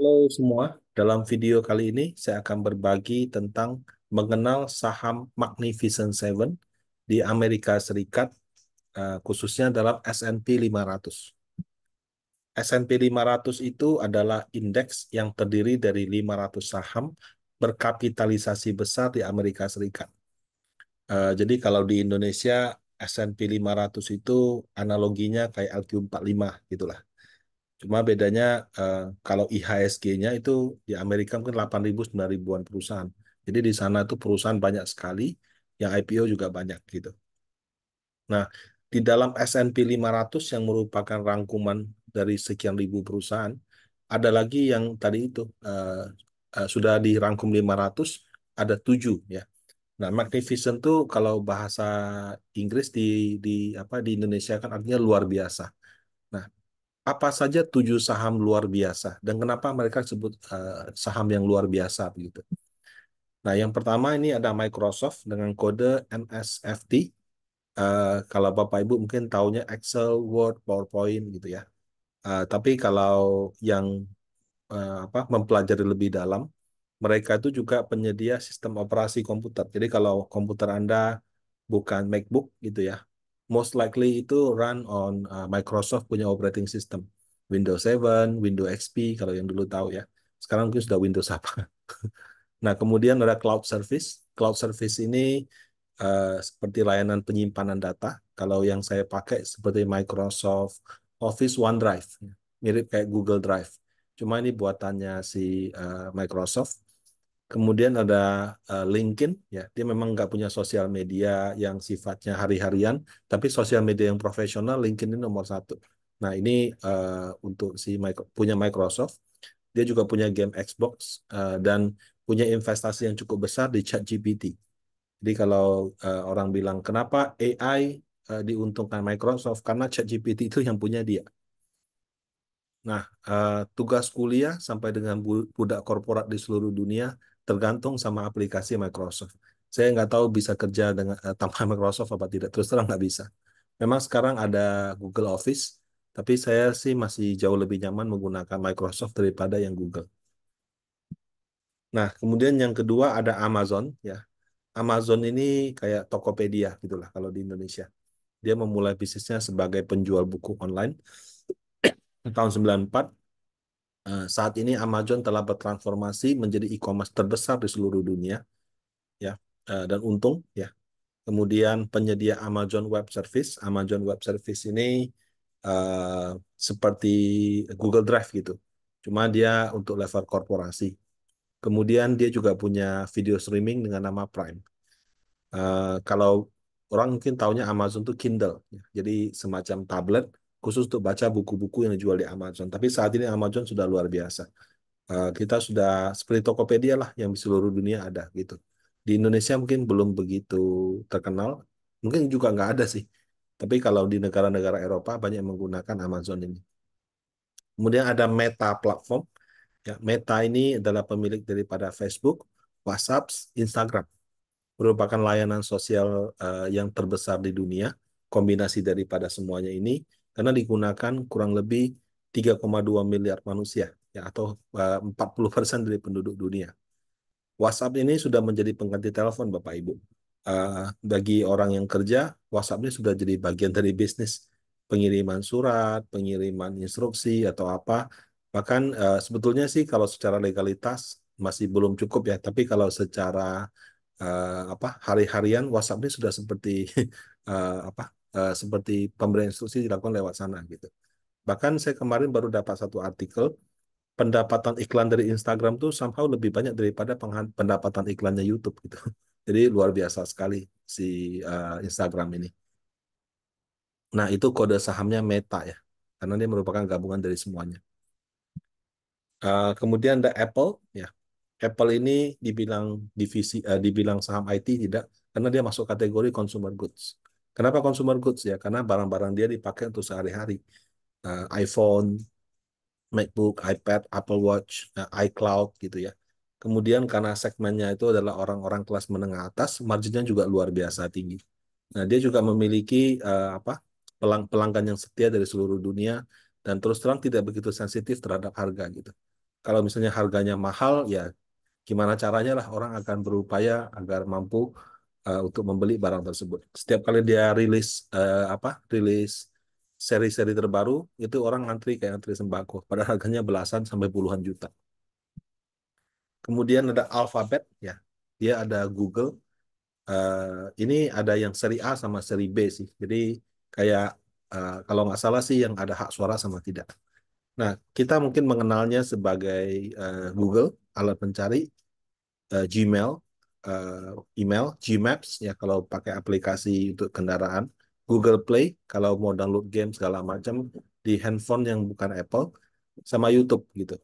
Halo semua, dalam video kali ini saya akan berbagi tentang mengenal saham Magnificent Seven di Amerika Serikat, khususnya dalam S&P 500. S&P 500 itu adalah indeks yang terdiri dari 500 saham berkapitalisasi besar di Amerika Serikat. Jadi kalau di Indonesia S&P 500 itu analoginya kayak LQ45 gitulah. Cuma bedanya kalau IHSG-nya itu di Amerika mungkin 8.000 9.000-an perusahaan. Jadi di sana itu perusahaan banyak sekali, yang IPO juga banyak gitu. Nah, di dalam S&P 500 yang merupakan rangkuman dari sekian ribu perusahaan, ada lagi yang tadi itu sudah dirangkum 500, ada 7 ya. Nah, Magnificent tuh kalau bahasa Inggris di apa di Indonesia kan artinya luar biasa. Nah, apa saja 7 saham luar biasa dan kenapa mereka sebut saham yang luar biasa begitu. Nah, yang pertama ini ada Microsoft dengan kode MSFT. Kalau Bapak Ibu mungkin taunya Excel, Word, PowerPoint gitu ya. Tapi kalau yang apa mempelajari lebih dalam, mereka itu juga penyedia sistem operasi komputer. Jadi kalau komputer Anda bukan MacBook gitu ya, most likely itu run on Microsoft punya operating system. Windows 7, Windows XP kalau yang dulu tahu ya. Sekarang mungkin sudah Windows apa. Nah, kemudian ada cloud service. Cloud service ini seperti layanan penyimpanan data. Kalau yang saya pakai seperti Microsoft Office OneDrive, mirip kayak Google Drive. Cuma ini buatannya si Microsoft. Kemudian ada LinkedIn, ya dia memang nggak punya sosial media yang sifatnya hari-harian, tapi sosial media yang profesional LinkedIn ini nomor satu. Nah ini untuk si punya Microsoft, dia juga punya game Xbox dan punya investasi yang cukup besar di ChatGPT. Jadi kalau orang bilang kenapa AI diuntungkan Microsoft, karena ChatGPT itu yang punya dia. Nah, tugas kuliah sampai dengan budak korporat di seluruh dunia tergantung sama aplikasi Microsoft. Saya nggak tahu bisa kerja dengan tanpa Microsoft apa tidak. Terus terang nggak bisa. Memang sekarang ada Google Office, tapi saya sih masih jauh lebih nyaman menggunakan Microsoft daripada yang Google. Nah, kemudian yang kedua ada Amazon, ya. Amazon ini kayak Tokopedia gitulah kalau di Indonesia. Dia memulai bisnisnya sebagai penjual buku online tahun 94. Saat ini Amazon telah bertransformasi menjadi e-commerce terbesar di seluruh dunia, ya, dan untung, ya. Kemudian penyedia Amazon Web Service. Amazon Web Service ini uh, seperti Google Drive gitu, cuma dia untuk level korporasi. Kemudian dia juga punya video streaming dengan nama Prime. Kalau orang mungkin taunya Amazon tuh Kindle, ya. Jadi semacam tablet khusus untuk baca buku-buku yang dijual di Amazon. Tapi saat ini Amazon sudah luar biasa. Kita sudah seperti Tokopedia lah yang di seluruh dunia ada gitu. Di Indonesia mungkin belum begitu terkenal, mungkin juga nggak ada sih. Tapi kalau di negara-negara Eropa banyak yang menggunakan Amazon ini. Kemudian ada Meta Platform. Ya, Meta ini adalah pemilik daripada Facebook, WhatsApp, Instagram. Merupakan layanan sosial yang terbesar di dunia, kombinasi daripada semuanya ini, karena digunakan kurang lebih 3,2 miliar manusia, ya, atau 40% dari penduduk dunia. WhatsApp ini sudah menjadi pengganti telepon, Bapak Ibu. Bagi orang yang kerja, WhatsApp ini sudah jadi bagian dari bisnis. Pengiriman surat, pengiriman instruksi, atau apa. Bahkan sebetulnya sih kalau secara legalitas masih belum cukup ya, tapi kalau secara apa hari-harian WhatsApp ini sudah seperti apa seperti pemberian instruksi dilakukan lewat sana gitu. Bahkan saya kemarin baru dapat satu artikel, pendapatan iklan dari Instagram tuh somehow lebih banyak daripada pendapatan iklannya YouTube gitu. Jadi luar biasa sekali si Instagram ini. Nah, itu kode sahamnya Meta ya. Karena dia merupakan gabungan dari semuanya. Kemudian ada Apple ya. Apple ini dibilang dibilang saham IT tidak, karena dia masuk kategori consumer goods. Kenapa consumer goods ya? Karena barang-barang dia dipakai untuk sehari-hari. iPhone, MacBook, iPad, Apple Watch, iCloud gitu ya. Kemudian karena segmennya itu adalah orang-orang kelas menengah atas, marginnya juga luar biasa tinggi. Nah, dia juga memiliki apa pelanggan yang setia dari seluruh dunia dan terus terang tidak begitu sensitif terhadap harga gitu. Kalau misalnya harganya mahal, ya gimana caranya lah orang akan berupaya agar mampu untuk membeli barang tersebut. Setiap kali dia rilis rilis seri-seri terbaru, itu orang antri kayak antri sembako. Padahal harganya belasan sampai puluhan juta. Kemudian ada Alphabet, ya, dia ada Google. Ini ada yang seri A sama seri B sih. Jadi kayak kalau nggak salah sih yang ada hak suara sama tidak. Nah, kita mungkin mengenalnya sebagai Google, alat pencari, Gmail, email, Gmaps ya kalau pakai aplikasi untuk kendaraan, Google Play kalau mau download game segala macam di handphone yang bukan Apple, sama YouTube gitu.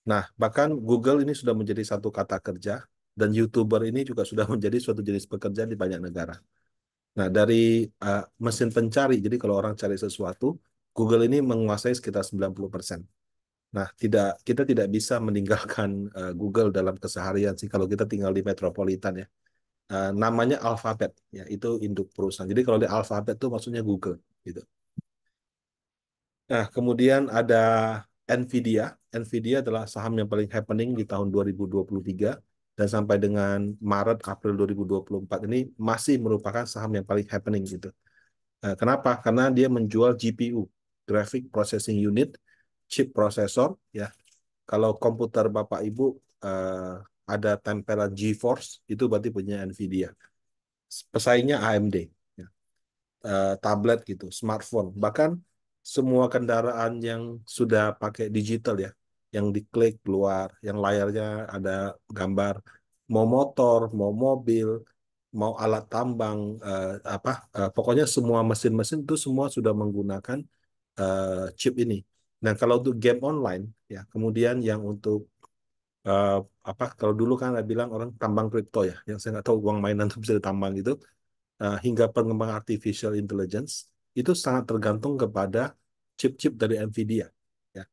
Nah, bahkan Google ini sudah menjadi satu kata kerja dan YouTuber ini juga sudah menjadi suatu jenis pekerjaan di banyak negara. Nah, dari mesin pencari, jadi kalau orang cari sesuatu, Google ini menguasai sekitar 90%. Nah, kita tidak bisa meninggalkan Google dalam keseharian sih kalau kita tinggal di metropolitan ya. Namanya Alphabet, ya itu induk perusahaan. Jadi kalau di Alphabet itu maksudnya Google, gitu. Nah, kemudian ada Nvidia. Nvidia adalah saham yang paling happening di tahun 2023 dan sampai dengan Maret April 2024 ini masih merupakan saham yang paling happening gitu. Kenapa? Karena dia menjual GPU, Graphic Processing Unit, chip prosesor, ya. Kalau komputer Bapak Ibu ada tempelan GeForce, itu berarti punya Nvidia. Pesaingnya AMD, ya. Tablet gitu, smartphone, bahkan semua kendaraan yang sudah pakai digital ya, yang diklik keluar, yang layarnya ada gambar, mau motor, mau mobil, mau alat tambang, pokoknya semua mesin-mesin itu semua sudah menggunakan chip ini. Nah, kalau untuk game online, ya, kemudian yang untuk eh, kalau dulu kan ada bilang orang tambang kripto ya, yang saya nggak tahu uang mainan itu bisa ditambang itu, hingga pengembangan artificial intelligence itu sangat tergantung kepada chip-chip dari Nvidia. Ya.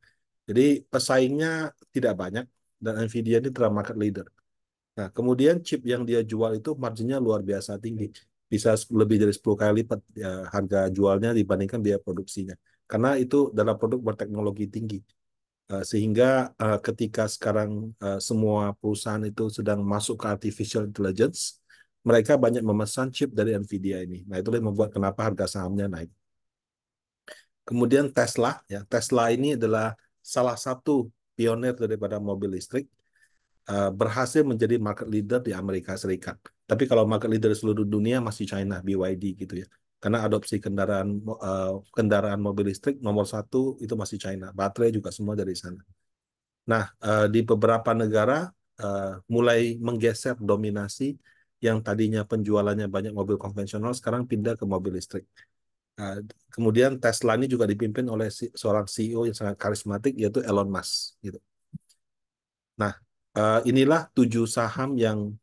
Jadi pesaingnya tidak banyak dan Nvidia ini adalah market leader. Nah, kemudian chip yang dia jual itu marginnya luar biasa tinggi. Bisa lebih dari 10 kali lipat ya, harga jualnya dibandingkan biaya produksinya. Karena itu adalah produk berteknologi tinggi. Sehingga ketika sekarang semua perusahaan itu sedang masuk ke artificial intelligence, mereka banyak memesan chip dari Nvidia ini. Nah, itu yang membuat kenapa harga sahamnya naik. Kemudian Tesla, ya Tesla ini adalah salah satu pionir daripada mobil listrik, berhasil menjadi market leader di Amerika Serikat. Tapi kalau market leader di seluruh dunia masih China, BYD gitu ya. Karena adopsi kendaraan mobil listrik nomor satu itu masih China. Baterai juga semua dari sana. Nah, di beberapa negara mulai menggeser dominasi yang tadinya penjualannya banyak mobil konvensional, sekarang pindah ke mobil listrik. Nah, kemudian Tesla ini juga dipimpin oleh seorang CEO yang sangat karismatik, yaitu Elon Musk. Gitu. Nah, inilah 7 saham yang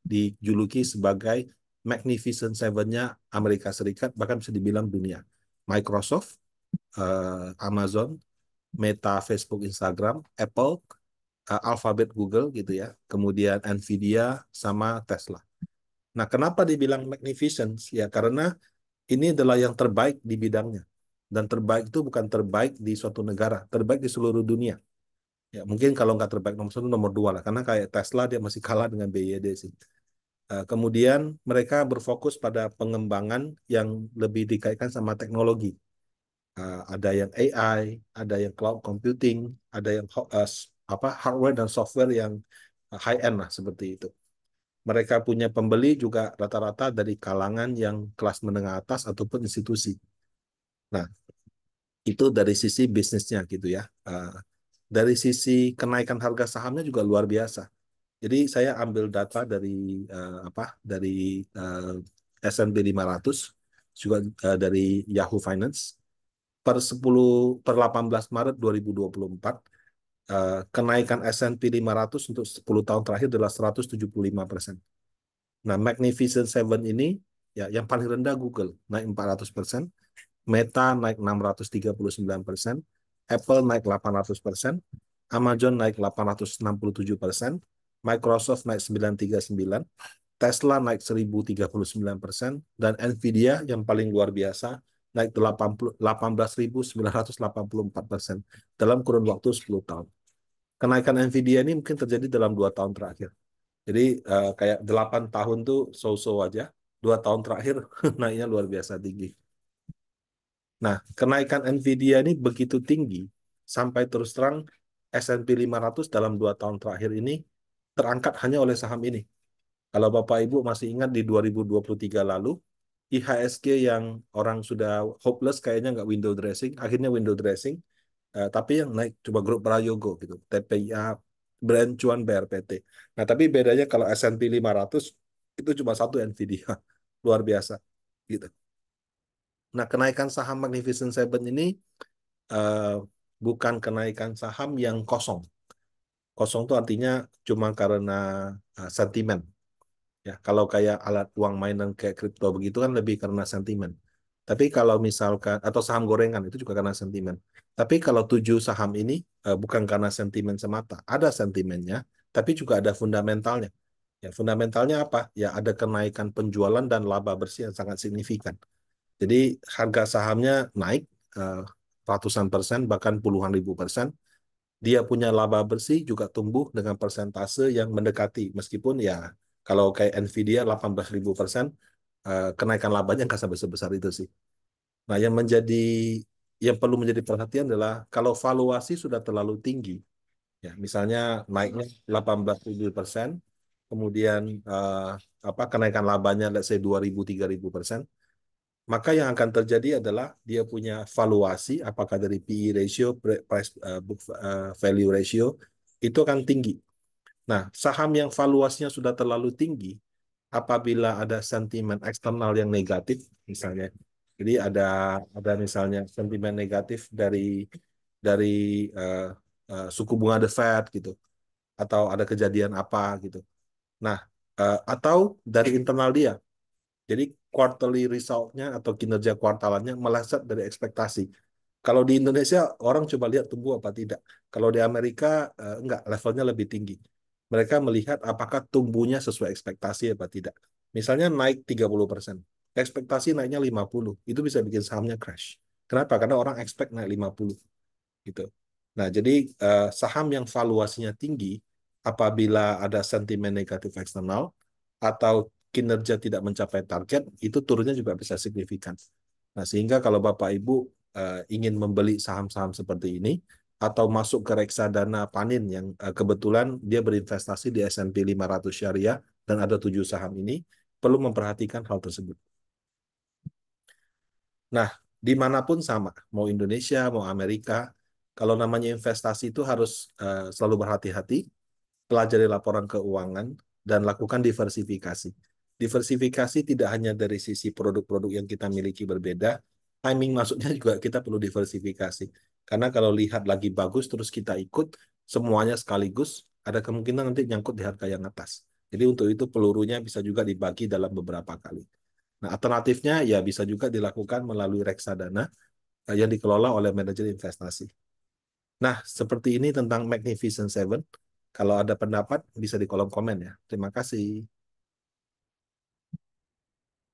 dijuluki sebagai Magnificent Seven-nya Amerika Serikat, bahkan bisa dibilang dunia. Microsoft, Amazon, Meta, Facebook, Instagram, Apple, Alphabet, Google gitu ya. Kemudian Nvidia sama Tesla. Nah, kenapa dibilang magnificent? Ya karena ini adalah yang terbaik di bidangnya. Dan terbaik itu bukan terbaik di suatu negara, terbaik di seluruh dunia. Ya, mungkin kalau nggak terbaik nomor satu, nomor dua lah. Karena kayak Tesla dia masih kalah dengan BYD sih. Kemudian mereka berfokus pada pengembangan yang lebih dikaitkan sama teknologi. Ada yang AI, ada yang cloud computing, ada yang hardware dan software yang high end lah seperti itu. Mereka punya pembeli juga rata-rata dari kalangan yang kelas menengah atas ataupun institusi. Nah, itu dari sisi bisnisnya gitu ya. Dari sisi kenaikan harga sahamnya juga luar biasa. Jadi saya ambil data dari dari S&P 500 juga dari Yahoo Finance per 18 Maret 2024 kenaikan S&P 500 untuk 10 tahun terakhir adalah 175%. Nah, Magnificent Seven ini ya yang paling rendah Google naik 400%, Meta naik 639%, Apple naik 800%, Amazon naik 867%, Microsoft naik 939%, Tesla naik 1039%, dan Nvidia yang paling luar biasa naik 18.984% dalam kurun waktu 10 tahun. kenaikan Nvidia ini mungkin terjadi dalam 2 tahun terakhir. Jadi kayak 8 tahun tuh so-so aja, 2 tahun terakhir naiknya luar biasa tinggi. Nah, kenaikan Nvidia ini begitu tinggi sampai terus terang S&P 500 dalam 2 tahun terakhir ini terangkat hanya oleh saham ini. Kalau Bapak Ibu masih ingat di 2023 lalu, IHSG yang orang sudah hopeless kayaknya nggak window dressing, akhirnya window dressing, tapi yang naik coba grup Prayogo gitu, TPIA, Brand Cuan, BRPT. Nah, tapi bedanya kalau S&P 500 itu cuma satu Nvidia, luar biasa gitu. Nah, kenaikan saham Magnificent Seven ini eh, bukan kenaikan saham yang kosong. Kosong itu artinya cuma karena sentimen. Ya, kalau kayak alat uang mainan kayak kripto begitu kan lebih karena sentimen. Tapi kalau misalkan atau saham gorengan itu juga karena sentimen. Tapi kalau 7 saham ini bukan karena sentimen semata, ada sentimennya, tapi juga ada fundamentalnya. Ya, fundamentalnya apa? Ya, ada kenaikan penjualan dan laba bersih yang sangat signifikan. Jadi harga sahamnya naik eh, ratusan persen, bahkan puluhan ribu persen. Dia punya laba bersih juga tumbuh dengan persentase yang mendekati, meskipun ya kalau kayak Nvidia 18.000%, kenaikan labanya nggak sampai sebesar itu sih. Nah, yang perlu menjadi perhatian adalah kalau valuasi sudah terlalu tinggi, ya misalnya naiknya 18.000%, kemudian apa kenaikan labanya let's say 2.000 3.000%, maka yang akan terjadi adalah dia punya valuasi, apakah dari PE ratio, price book value ratio, itu akan tinggi. Nah, saham yang valuasinya sudah terlalu tinggi, apabila ada sentimen eksternal yang negatif, misalnya, jadi ada misalnya sentimen negatif dari uh, suku bunga The Fed gitu, atau ada kejadian apa gitu. Nah, atau dari internal dia. Jadi quarterly result-nya atau kinerja kuartalannya meleset dari ekspektasi. Kalau di Indonesia orang coba lihat tumbuh apa tidak. Kalau di Amerika enggak, levelnya lebih tinggi. Mereka melihat apakah tumbuhnya sesuai ekspektasi apa tidak. Misalnya naik 30%, ekspektasi naiknya 50, itu bisa bikin sahamnya crash. Kenapa? Karena orang expect naik 50 gitu. Nah, jadi saham yang valuasinya tinggi apabila ada sentimen negatif eksternal atau kinerja tidak mencapai target, itu turunnya juga bisa signifikan. Nah, sehingga kalau Bapak Ibu ingin membeli saham-saham seperti ini atau masuk ke reksadana Panin yang kebetulan dia berinvestasi di S&P 500 Syariah dan ada 7 saham ini, perlu memperhatikan hal tersebut. Nah, dimanapun sama, mau Indonesia, mau Amerika, kalau namanya investasi itu harus selalu berhati-hati, pelajari laporan keuangan, dan lakukan diversifikasi. Diversifikasi tidak hanya dari sisi produk-produk yang kita miliki berbeda, timing masuknya juga kita perlu diversifikasi. Karena kalau lihat lagi bagus, terus kita ikut, semuanya sekaligus, ada kemungkinan nanti nyangkut di harga yang atas. Jadi untuk itu pelurunya bisa juga dibagi dalam beberapa kali. Nah, alternatifnya ya bisa juga dilakukan melalui reksadana yang dikelola oleh manajer investasi. Nah, seperti ini tentang Magnificent Seven. Kalau ada pendapat, bisa di kolom komen ya. Terima kasih.